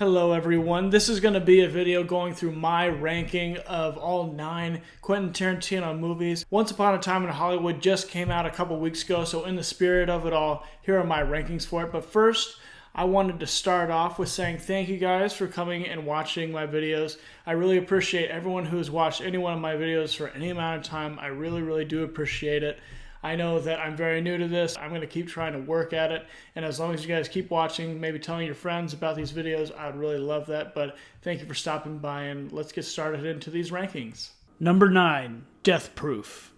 Hello everyone, this is going to be a video going through my ranking of all 9 Quentin Tarantino movies. Once Upon a Time in Hollywood just came out a couple weeks ago, so in the spirit of it all, here are my rankings for it. But first, I wanted to start off with saying thank you guys for coming and watching my videos. I really appreciate everyone who has watched any one of my videos for any amount of time. I really do appreciate it. I know that I'm very new to this. I'm going to keep trying to work at it. And as long as you guys keep watching, maybe telling your friends about these videos, I would really love that. But thank you for stopping by, and let's get started into these rankings. Number 9, Death Proof.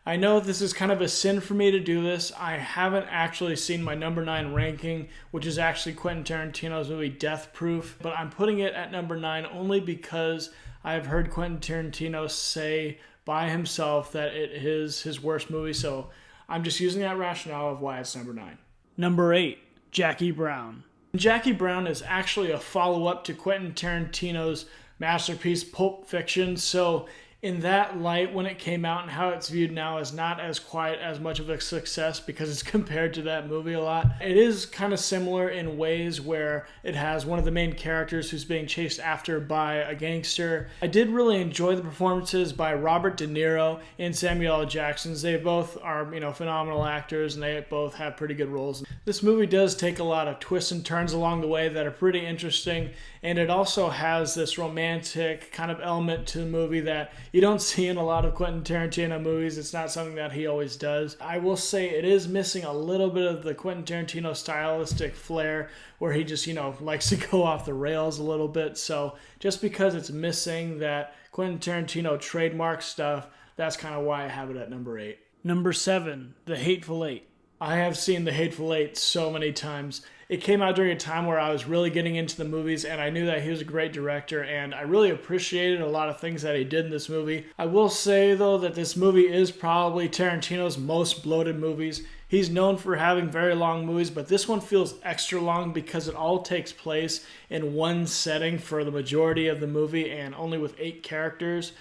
I know this is kind of a sin for me to do this. I haven't actually seen my number 9 ranking, which is actually Quentin Tarantino's movie Death Proof. But I'm putting it at number 9 only because I've heard Quentin Tarantino say by himself that it is his worst movie, so I'm just using that rationale of why it's number 9. Number 8, Jackie Brown. Jackie Brown is actually a follow-up to Quentin Tarantino's masterpiece Pulp Fiction, so in that light, when it came out and how it's viewed now is not as quite as much of a success because it's compared to that movie a lot. It is kind of similar in ways where it has one of the main characters who's being chased after by a gangster. I did really enjoy the performances by Robert De Niro and Samuel L. Jackson. They both are, phenomenal actors, and they both have pretty good roles. This movie does take a lot of twists and turns along the way that are pretty interesting, and it also has this romantic kind of element to the movie that you don't see in a lot of Quentin Tarantino movies. It's not something that he always does. I will say it is missing a little bit of the Quentin Tarantino stylistic flair where he just, likes to go off the rails a little bit. So just because it's missing that Quentin Tarantino trademark stuff, that's kind of why I have it at number 8. Number 7, The Hateful Eight. I have seen The Hateful Eight so many times. It came out during a time where I was really getting into the movies, and I knew that he was a great director, and I really appreciated a lot of things that he did in this movie. I will say, though, that this movie is probably Tarantino's most bloated movies. He's known for having very long movies, but this one feels extra long because it all takes place in one setting for the majority of the movie and only with 8 characters.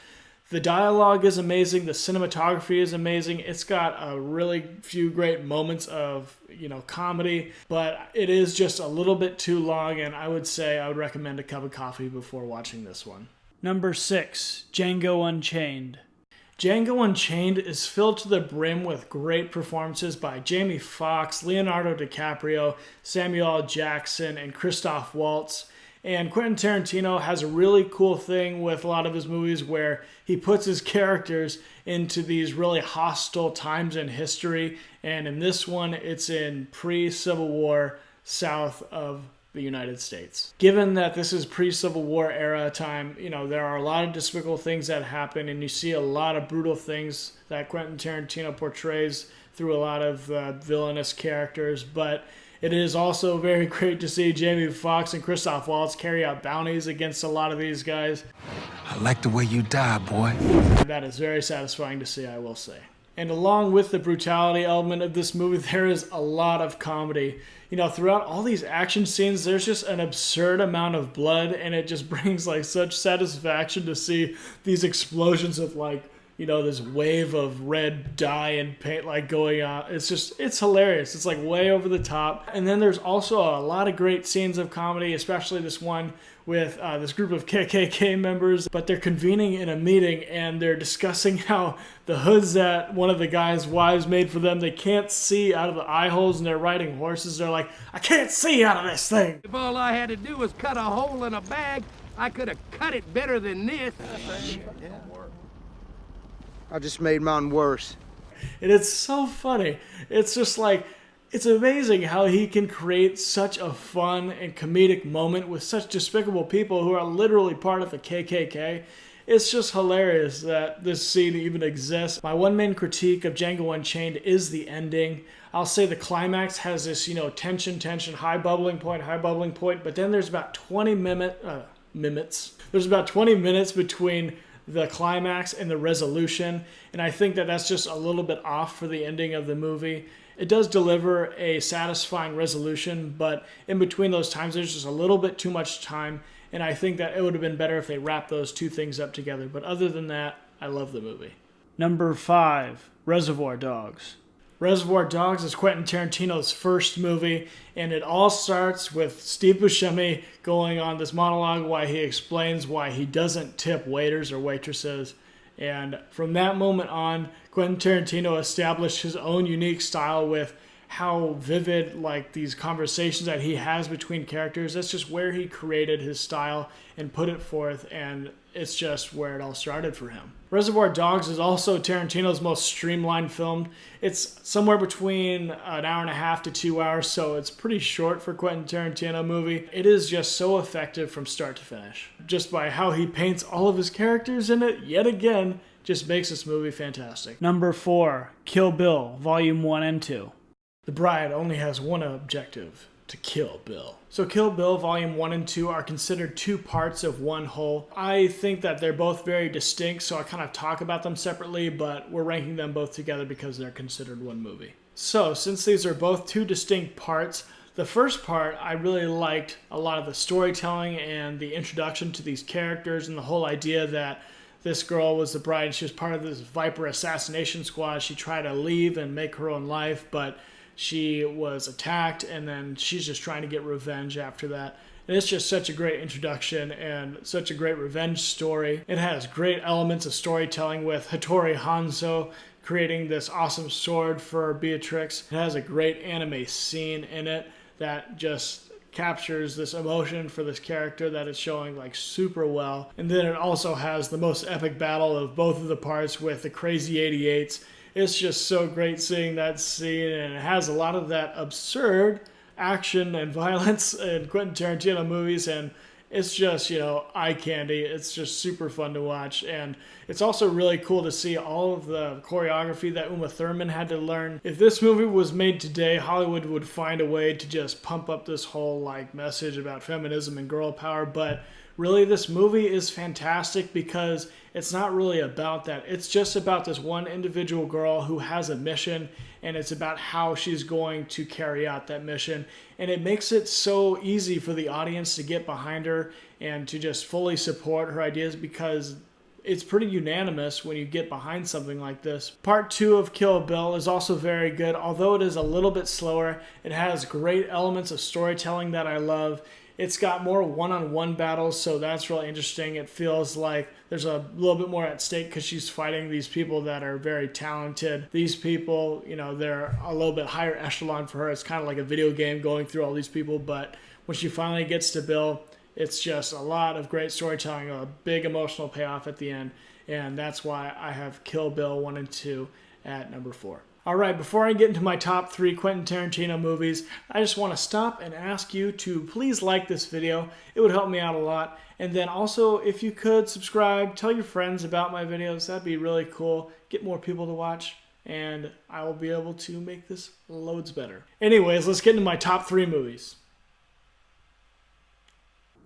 The dialogue is amazing. The cinematography is amazing. It's got a really few great moments of, comedy, but it is just a little bit too long, and I would say I would recommend a cup of coffee before watching this one. Number 6, Django Unchained. Django Unchained is filled to the brim with great performances by Jamie Foxx, Leonardo DiCaprio, Samuel L. Jackson, and Christoph Waltz. And Quentin Tarantino has a really cool thing with a lot of his movies where he puts his characters into these really hostile times in history. And in this one, it's in pre-Civil War south of the United States. Given that this is pre-Civil War era time, there are a lot of despicable things that happen, and you see a lot of brutal things that Quentin Tarantino portrays through a lot of villainous characters. But it is also very great to see Jamie Foxx and Christoph Waltz carry out bounties against a lot of these guys. I like the way you die, boy. That is very satisfying to see, I will say. And along with the brutality element of this movie, there is a lot of comedy. Throughout all these action scenes, there's just an absurd amount of blood, and it just brings such satisfaction to see these explosions of this wave of red dye and paint going on. It's hilarious. It's way over the top. And then there's also a lot of great scenes of comedy, especially this one with this group of KKK members, but they're convening in a meeting and they're discussing how the hoods that one of the guy's wives made for them, they can't see out of the eye holes, and they're riding horses. They're like, I can't see out of this thing. If all I had to do was cut a hole in a bag, I could have cut it better than this. I just made mine worse. And it's so funny. It's just it's amazing how he can create such a fun and comedic moment with such despicable people who are literally part of the KKK. It's just hilarious that this scene even exists. My one main critique of Django Unchained is the ending. I'll say the climax has this, tension, high bubbling point, but then there's about 20 minutes. There's about 20 minutes between the climax and the resolution, and I think that that's just a little bit off for the ending of the movie. It does deliver a satisfying resolution, but in between those times there's just a little bit too much time, and I think that it would have been better if they wrapped those two things up together. But other than that, I love the movie. Number 5, Reservoir Dogs. Reservoir Dogs is Quentin Tarantino's first movie, and it all starts with Steve Buscemi going on this monologue while he explains why he doesn't tip waiters or waitresses. And from that moment on, Quentin Tarantino established his own unique style with how vivid like these conversations that he has between characters. That's just where he created his style and put it forth, and it's just where it all started for him. Reservoir Dogs is also Tarantino's most streamlined film. It's somewhere between an hour and a half to 2 hours, so it's pretty short for Quentin Tarantino movie. It is just so effective from start to finish. Just by how he paints all of his characters in it, yet again, just makes this movie fantastic. Number 4, Kill Bill, Volume 1 and 2. The bride only has one objective: to kill Bill. So Kill Bill Volume 1 and 2 are considered two parts of one whole. I think that they're both very distinct, so I kind of talk about them separately, but we're ranking them both together because they're considered one movie. So since these are both two distinct parts, the first part I really liked a lot of the storytelling and the introduction to these characters and the whole idea that this girl was the bride and she was part of this Viper assassination squad. She tried to leave and make her own life, but she was attacked, and then she's just trying to get revenge after that. And it's just such a great introduction and such a great revenge story. It has great elements of storytelling with Hattori Hanzo creating this awesome sword for Beatrix. It has a great anime scene in it that just captures this emotion for this character that it's showing like super well. And then it also has the most epic battle of both of the parts with the crazy 88s. It's just so great seeing that scene, and it has a lot of that absurd action and violence in Quentin Tarantino movies, and it's just, eye candy. It's just super fun to watch, and it's also really cool to see all of the choreography that Uma Thurman had to learn. If this movie was made today, Hollywood would find a way to just pump up this whole message about feminism and girl power, but really this movie is fantastic because it's not really about that. It's just about this one individual girl who has a mission, and it's about how she's going to carry out that mission. And it makes it so easy for the audience to get behind her and to just fully support her ideas because it's pretty unanimous when you get behind something like this. Part 2 of Kill Bill is also very good. Although it is a little bit slower, it has great elements of storytelling that I love. It's got more one-on-one battles, so that's really interesting. It feels like there's a little bit more at stake because she's fighting these people that are very talented. These people, they're a little bit higher echelon for her. It's kind of like a video game going through all these people, but when she finally gets to Bill, it's just a lot of great storytelling, a big emotional payoff at the end, and that's why I have Kill Bill 1 and 2 at number 4. Alright, before I get into my top 3 Quentin Tarantino movies, I just want to stop and ask you to please like this video. It would help me out a lot. And then also, if you could subscribe, tell your friends about my videos. That'd be really cool. Get more people to watch, and I will be able to make this loads better. Anyways, let's get into my top 3 movies.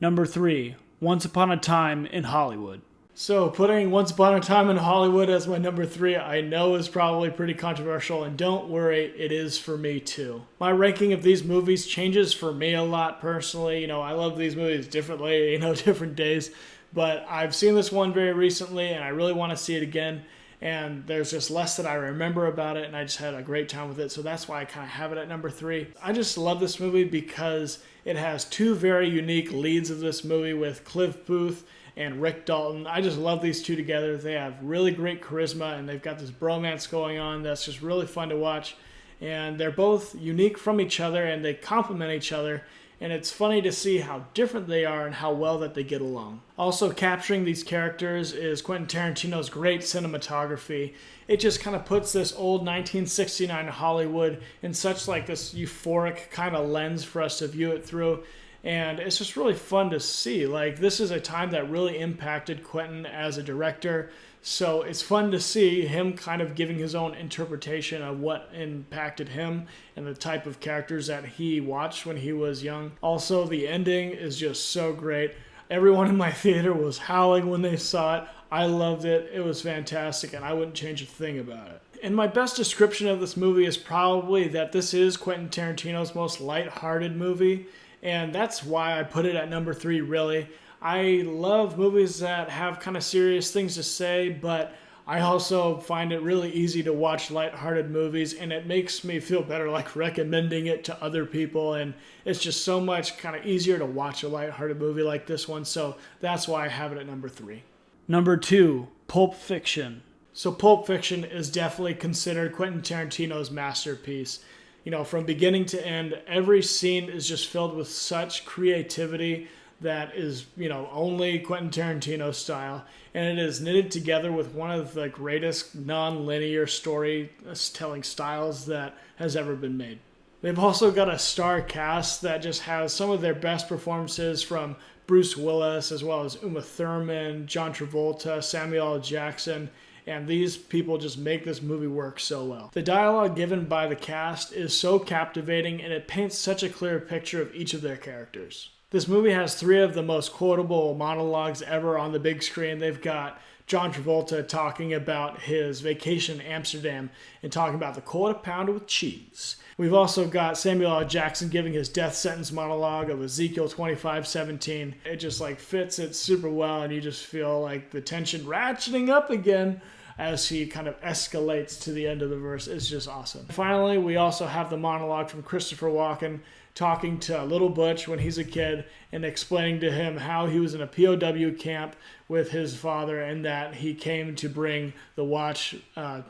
Number 3, Once Upon a Time in Hollywood. So putting Once Upon a Time in Hollywood as my number 3, I know is probably pretty controversial, and don't worry, it is for me too. My ranking of these movies changes for me a lot personally. I love these movies differently, different days, but I've seen this one very recently, and I really want to see it again, and there's just less that I remember about it, and I just had a great time with it, so that's why I kind of have it at number 3. I just love this movie because it has two very unique leads of this movie with Cliff Booth and Rick Dalton. I just love these two together. They have really great charisma, and they've got this bromance going on that's just really fun to watch. And they're both unique from each other, and they complement each other. And it's funny to see how different they are and how well that they get along. Also capturing these characters is Quentin Tarantino's great cinematography. It just kind of puts this old 1969 Hollywood in such this euphoric kind of lens for us to view it through. And it's just really fun to see. This is a time that really impacted Quentin as a director. So it's fun to see him kind of giving his own interpretation of what impacted him and the type of characters that he watched when he was young. Also, the ending is just so great. Everyone in my theater was howling when they saw it. I loved it. It was fantastic, and I wouldn't change a thing about it. And my best description of this movie is probably that this is Quentin Tarantino's most lighthearted movie. And that's why I put it at number 3, really. I love movies that have kind of serious things to say, but I also find it really easy to watch lighthearted movies, and it makes me feel better like recommending it to other people, and it's just so much kind of easier to watch a lighthearted movie like this one, so that's why I have it at number 3. Number 2, Pulp Fiction. So Pulp Fiction is definitely considered Quentin Tarantino's masterpiece. You know, from beginning to end, every scene is just filled with such creativity that is, you know, only Quentin Tarantino style, and it is knitted together with one of the greatest non-linear storytelling styles that has ever been made. They've also got a star cast that just has some of their best performances from Bruce Willis, as well as Uma Thurman, John Travolta, Samuel L. Jackson, and these people just make this movie work so well. The dialogue given by the cast is so captivating, and it paints such a clear picture of each of their characters. This movie has 3 of the most quotable monologues ever on the big screen. They've got John Travolta talking about his vacation in Amsterdam and talking about the quarter pounder with cheese. We've also got Samuel L. Jackson giving his death sentence monologue of Ezekiel 25:17. It just like fits it super well, and you just feel like the tension ratcheting up again as he kind of escalates to the end of the verse. It's just awesome. Finally, we also have the monologue from Christopher Walken talking to little Butch when he's a kid and explaining to him how he was in a POW camp with his father and that he came to bring the watch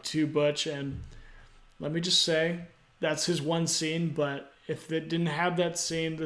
to Butch. And let me just say, that's his one scene, but if it didn't have that scene,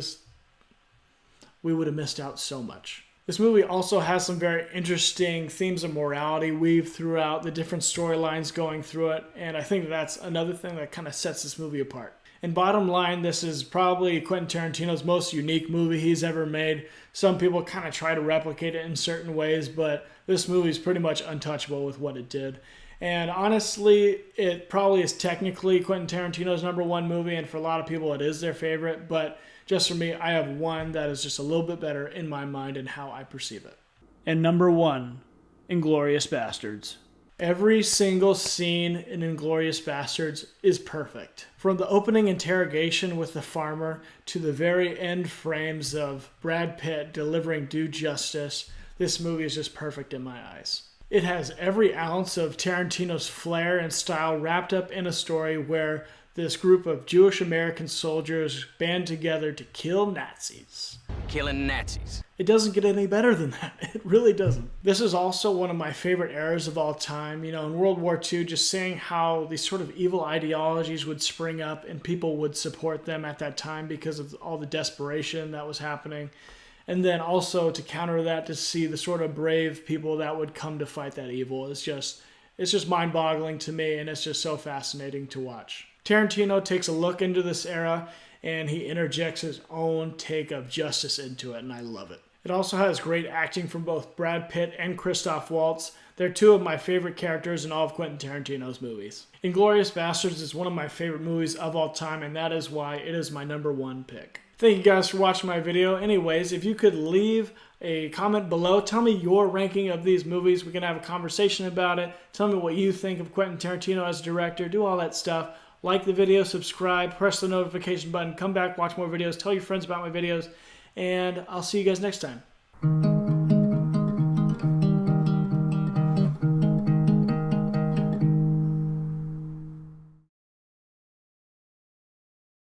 we would have missed out so much. This movie also has some very interesting themes of morality weaved throughout the different storylines going through it, and I think that's another thing that kind of sets this movie apart. And bottom line, this is probably Quentin Tarantino's most unique movie he's ever made. Some people kind of try to replicate it in certain ways, but this movie is pretty much untouchable with what it did. And honestly, it probably is technically Quentin Tarantino's number 1 movie, and for a lot of people it is their favorite, but just for me, I have one that is just a little bit better in my mind and how I perceive it. And number 1, Inglorious Bastards. Every single scene in Inglorious Bastards is perfect. From the opening interrogation with the farmer to the very end frames of Brad Pitt delivering due justice, this movie is just perfect in my eyes. It has every ounce of Tarantino's flair and style wrapped up in a story where this group of Jewish American soldiers band together to kill Nazis. Killing Nazis. It doesn't get any better than that. It really doesn't. This is also one of my favorite eras of all time. You know, in World War II, just seeing how these sort of evil ideologies would spring up and people would support them at that time because of all the desperation that was happening. And then also to counter that, to see the sort of brave people that would come to fight that evil. It's just mind-boggling to me, and it's just so fascinating to watch. Tarantino takes a look into this era, and he interjects his own take of justice into it, and I love it. It also has great acting from both Brad Pitt and Christoph Waltz. They're 2 of my favorite characters in all of Quentin Tarantino's movies. Inglorious Bastards is one of my favorite movies of all time, and that is why it is my number 1 pick. Thank you guys for watching my video. Anyways, if you could leave a comment below, tell me your ranking of these movies. We can have a conversation about it. Tell me what you think of Quentin Tarantino as a director. Do all that stuff. Like the video, subscribe, press the notification button, come back, watch more videos, tell your friends about my videos, and I'll see you guys next time.